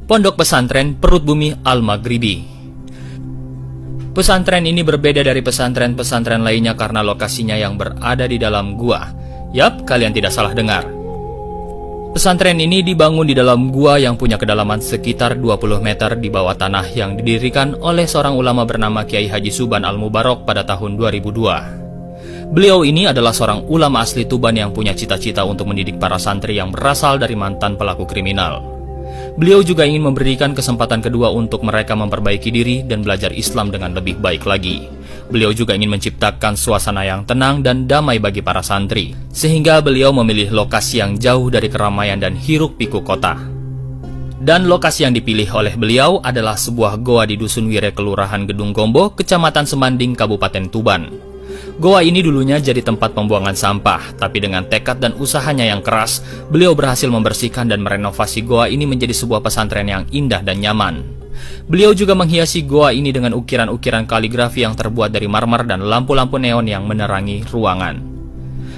Pondok Pesantren Perut Bumi Al-Maghribi. Pesantren ini berbeda dari pesantren-pesantren lainnya karena lokasinya yang berada di dalam gua. Yap, kalian tidak salah dengar. Pesantren ini dibangun di dalam gua yang punya kedalaman sekitar 20 meter di bawah tanah yang didirikan oleh seorang ulama bernama Kiai Haji Suban Al-Mubarak pada tahun 2002. Beliau ini adalah seorang ulama asli Tuban yang punya cita-cita untuk mendidik para santri yang berasal dari mantan pelaku kriminal. Beliau juga ingin memberikan kesempatan kedua untuk mereka memperbaiki diri dan belajar Islam dengan lebih baik lagi. Beliau juga ingin menciptakan suasana yang tenang dan damai bagi para santri, sehingga beliau memilih lokasi yang jauh dari keramaian dan hiruk-pikuk kota. Dan lokasi yang dipilih oleh beliau adalah sebuah goa di Dusun Wire, Kelurahan Gedung Gombo, Kecamatan Semanding, Kabupaten Tuban. Goa ini dulunya jadi tempat pembuangan sampah, tapi dengan tekad dan usahanya yang keras, beliau berhasil membersihkan dan merenovasi goa ini menjadi sebuah pesantren yang indah dan nyaman. Beliau juga menghiasi goa ini dengan ukiran-ukiran kaligrafi yang terbuat dari marmer dan lampu-lampu neon yang menerangi ruangan.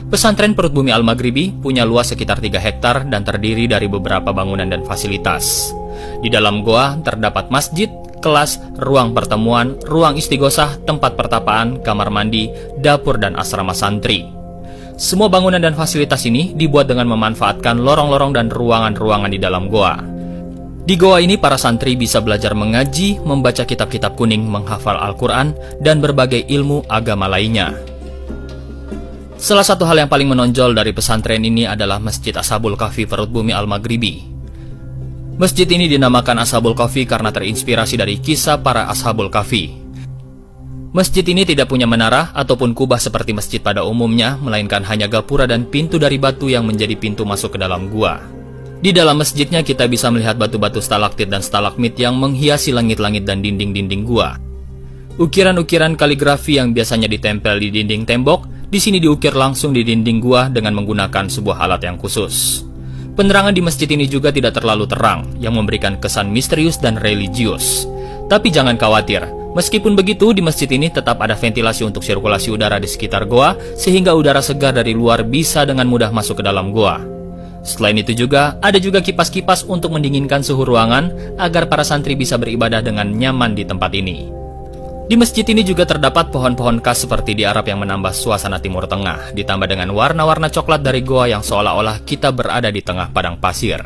Pesantren Perut Bumi Al-Maghribi punya luas sekitar 3 hektar dan terdiri dari beberapa bangunan dan fasilitas. Di dalam goa terdapat masjid, kelas, ruang pertemuan, ruang istighosah, tempat pertapaan, kamar mandi, dapur, dan asrama santri. Semua bangunan dan fasilitas ini dibuat dengan memanfaatkan lorong-lorong dan ruangan-ruangan di dalam goa. Di goa ini para santri bisa belajar mengaji, membaca kitab-kitab kuning, menghafal Al-Quran, dan berbagai ilmu agama lainnya. Salah satu hal yang paling menonjol dari pesantren ini adalah Masjid Ashabul Kahfi Perut Bumi Al-Maghribi. Masjid ini dinamakan Ashabul Kahfi karena terinspirasi dari kisah para Ashabul Kahfi. Masjid ini tidak punya menara ataupun kubah seperti masjid pada umumnya, melainkan hanya gapura dan pintu dari batu yang menjadi pintu masuk ke dalam gua. Di dalam masjidnya kita bisa melihat batu-batu stalaktit dan stalagmit yang menghiasi langit-langit dan dinding-dinding gua. Ukiran-ukiran kaligrafi yang biasanya ditempel di dinding tembok, di sini diukir langsung di dinding gua dengan menggunakan sebuah alat yang khusus. Penerangan di masjid ini juga tidak terlalu terang, yang memberikan kesan misterius dan religius. Tapi jangan khawatir, meskipun begitu di masjid ini tetap ada ventilasi untuk sirkulasi udara di sekitar goa, sehingga udara segar dari luar bisa dengan mudah masuk ke dalam goa. Selain itu juga, ada juga kipas-kipas untuk mendinginkan suhu ruangan, agar para santri bisa beribadah dengan nyaman di tempat ini. Di masjid ini juga terdapat pohon-pohon khas seperti di Arab yang menambah suasana Timur Tengah, ditambah dengan warna-warna coklat dari goa yang seolah-olah kita berada di tengah padang pasir.